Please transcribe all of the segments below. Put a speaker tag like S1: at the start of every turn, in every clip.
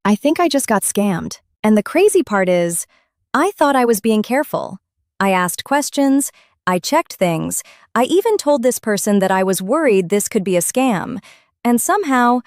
S1: I think I just got scammed. And the crazy part is, I thought I was being careful. I asked questions, I checked things, I even told this person that I was worried this could be a scam. And somehow,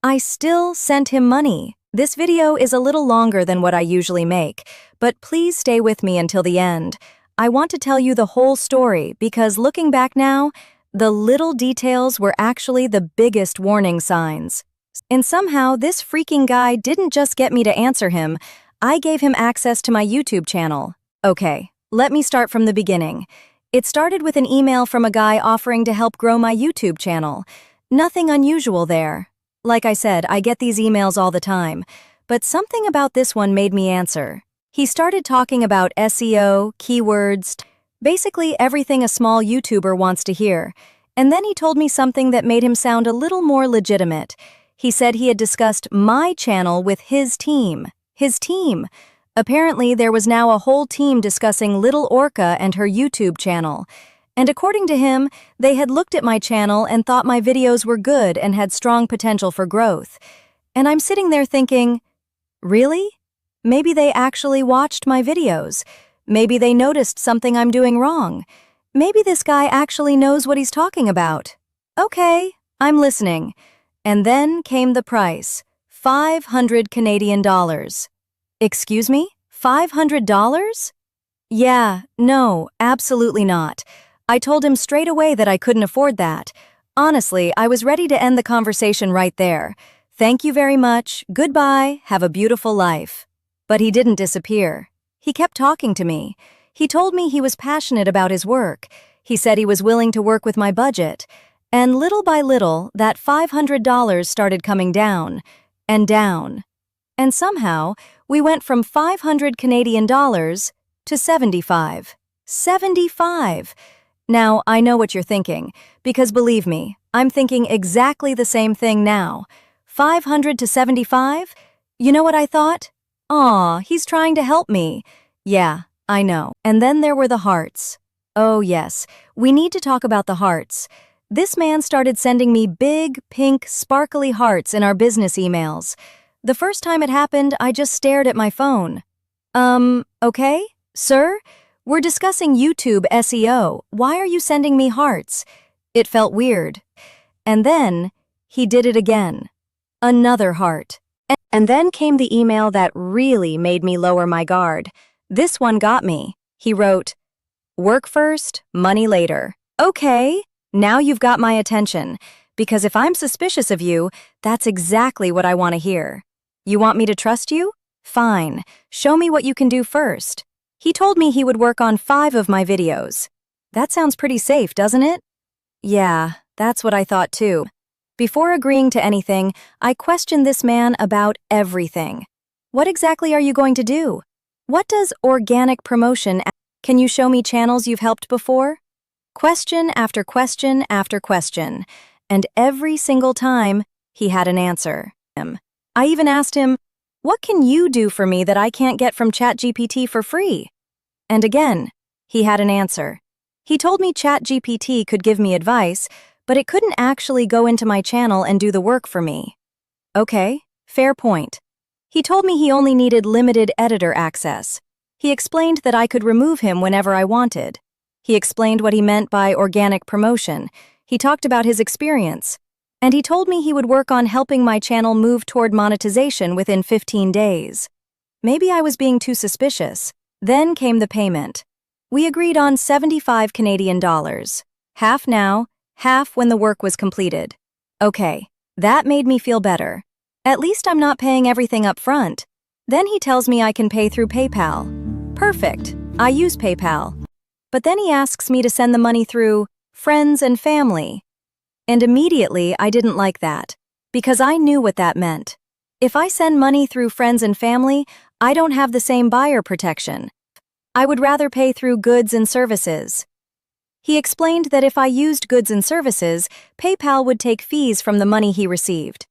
S1: I still sent him money. This video is a little longer than what I usually make, but please stay with me until the end. I want to tell you the whole story because looking back now, the little details were actually the biggest warning signs. And somehow, this freaking guy didn't just get me to answer him, I gave him access to my YouTube channel. Okay, let me start from the beginning. It started with an email from a guy offering to help grow my YouTube channel. Nothing unusual there. Like I said, I get these emails all the time, but something about this one made me answer. He started talking about SEO, keywords, basically everything a small YouTuber wants to hear. And then he told me something that made him sound a little more legitimate. He said he had discussed my channel with his team. His team. Apparently, there was now a whole team discussing Little Orca and her YouTube channel. And according to him, they had looked at my channel and thought my videos were good and had strong potential for growth. And I'm sitting there thinking, really? Maybe they actually watched my videos. Maybe they noticed something I'm doing wrong. Maybe this guy actually knows what he's talking about. Okay, I'm listening. And then came the price, 500 Canadian dollars. Excuse me? $500? Yeah, no, absolutely not. I told him straight away that I couldn't afford that. Honestly, I was ready to end the conversation right there. Thank you very much, goodbye, have a beautiful life. But he didn't disappear. He kept talking to me. He told me he was passionate about his work. He said he was willing to work with my budget. And little by little, that $500 started coming down, and down. And somehow, we went from 500 Canadian dollars to 75. 75! Now, I know what you're thinking, because believe me, I'm thinking exactly the same thing now. 500 to 75? You know what I thought? Aw, he's trying to help me. Yeah, I know. And then there were the hearts. Oh yes, we need to talk about the hearts. This man started sending me big, pink, sparkly hearts in our business emails. The first time it happened, I just stared at my phone. Okay? Sir? We're discussing YouTube SEO. Why are you sending me hearts? It felt weird. And then, he did it again. Another heart. And then came the email that really made me lower my guard. This one got me. He wrote, "Work first, money later." Okay, now you've got my attention. Because if I'm suspicious of you, that's exactly what I want to hear. You want me to trust you? Fine. Show me what you can do first. He told me he would work on 5 of my videos. That sounds pretty safe, doesn't it? Yeah, that's what I thought too. Before agreeing to anything, I questioned this man about everything. What exactly are you going to do? What does organic promotion? Can you show me channels you've helped before? Question after question after question. And every single time, he had an answer. I even asked him, what can you do for me that I can't get from ChatGPT for free? And again, he had an answer. He told me ChatGPT could give me advice, but it couldn't actually go into my channel and do the work for me. Okay, fair point. He told me he only needed limited editor access. He explained that I could remove him whenever I wanted. He explained what he meant by organic promotion. He talked about his experience. And he told me he would work on helping my channel move toward monetization within 15 days. Maybe I was being too suspicious. Then came the payment. We agreed on 75 Canadian dollars. Half now, half when the work was completed. Okay, that made me feel better. At least I'm not paying everything up front. Then he tells me I can pay through PayPal. Perfect, I use PayPal. But then he asks me to send the money through friends and family. And immediately, I didn't like that, because I knew what that meant. If I send money through friends and family, I don't have the same buyer protection. I would rather pay through goods and services. He explained that if I used goods and services, PayPal would take fees from the money he received.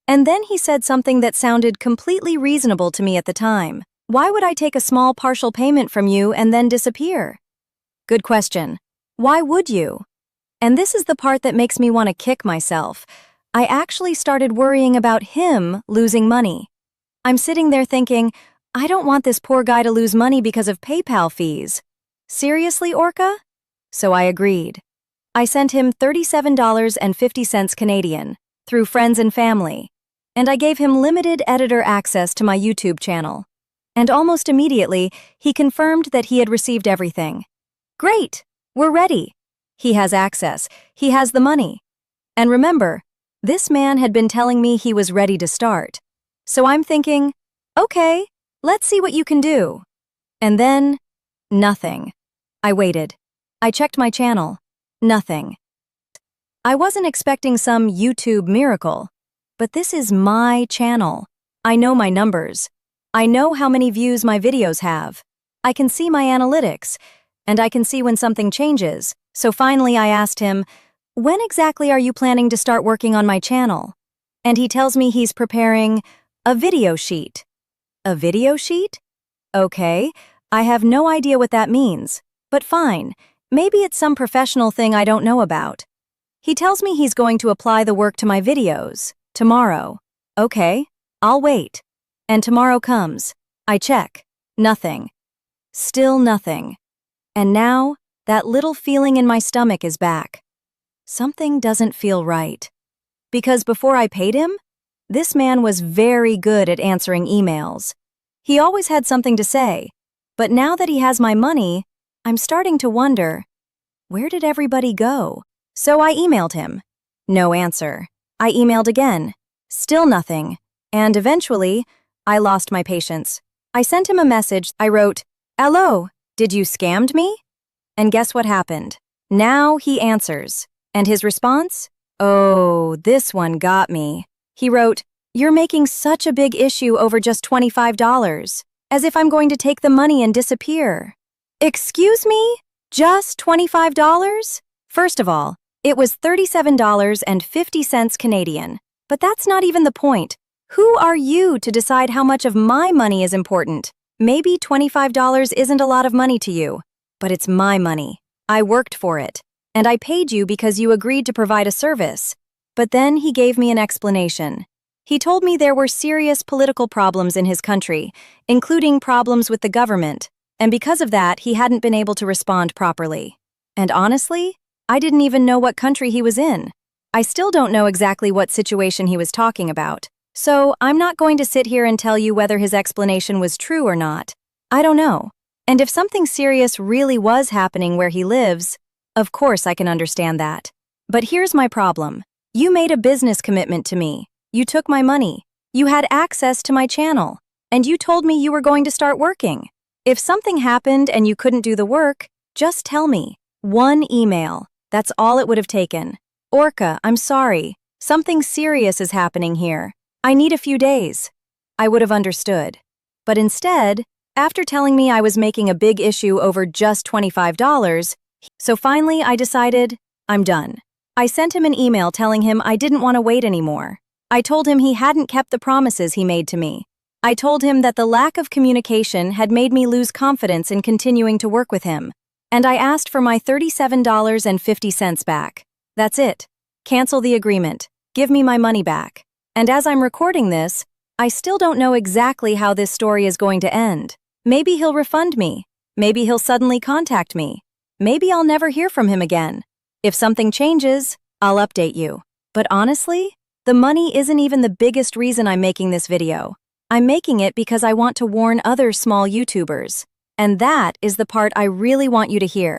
S1: And then he said something that sounded completely reasonable to me at the time. Why would I take a small partial payment from you and then disappear? Good question. Why would you? And this is the part that makes me want to kick myself. I actually started worrying about him losing money. I'm sitting there thinking, I don't want this poor guy to lose money because of PayPal fees. Seriously, Orca? So I agreed. I sent him $37.50 Canadian through friends and family, and I gave him limited editor access to my YouTube channel. And almost immediately, he confirmed that he had received everything. Great, we're ready. He has access, he has the money. And remember, this man had been telling me he was ready to start. So I'm thinking, okay, let's see what you can do. And then, nothing. I waited. I checked my channel. Nothing. I wasn't expecting some YouTube miracle, but this is my channel. I know my numbers. I know how many views my videos have. I can see my analytics, and I can see when something changes. So finally I asked him, when exactly are you planning to start working on my channel? And he tells me he's preparing a video sheet. A video sheet? Okay, I have no idea what that means, but fine. Maybe it's some professional thing I don't know about. He tells me he's going to apply the work to my videos tomorrow. Okay, I'll wait. And tomorrow comes. I check. Nothing. Still nothing. And now, that little feeling in my stomach is back. Something doesn't feel right. Because before I paid him, this man was very good at answering emails. He always had something to say. But now that he has my money, I'm starting to wonder, where did everybody go? So I emailed him. No answer. I emailed again. Still nothing. And eventually, I lost my patience. I sent him a message. I wrote, "Hello, did you scammed me?" And guess what happened? Now he answers. And his response? Oh, this one got me. He wrote, "You're making such a big issue over just $25, as if I'm going to take the money and disappear." Excuse me? Just $25? First of all, it was $37.50 Canadian. But that's not even the point. Who are you to decide how much of my money is important? Maybe $25 isn't a lot of money to you, but it's my money. I worked for it, and I paid you because you agreed to provide a service. But then he gave me an explanation. He told me there were serious political problems in his country, including problems with the government, and because of that, he hadn't been able to respond properly. And honestly, I didn't even know what country he was in. I still don't know exactly what situation he was talking about. So I'm not going to sit here and tell you whether his explanation was true or not. I don't know. And if something serious really was happening where he lives, of course I can understand that. But here's my problem. You made a business commitment to me. You took my money. You had access to my channel. And you told me you were going to start working. If something happened and you couldn't do the work, just tell me. One email. That's all it would have taken. Orca, I'm sorry. Something serious is happening here. I need a few days. I would have understood. But instead, after telling me I was making a big issue over just $25, so finally I decided, I'm done. I sent him an email telling him I didn't want to wait anymore. I told him he hadn't kept the promises he made to me. I told him that the lack of communication had made me lose confidence in continuing to work with him. And I asked for my $37.50 back. That's it. Cancel the agreement. Give me my money back. And as I'm recording this, I still don't know exactly how this story is going to end. Maybe he'll refund me. Maybe he'll suddenly contact me. Maybe I'll never hear from him again. If something changes, I'll update you. But honestly, the money isn't even the biggest reason I'm making this video. I'm making it because I want to warn other small YouTubers. And that is the part I really want you to hear.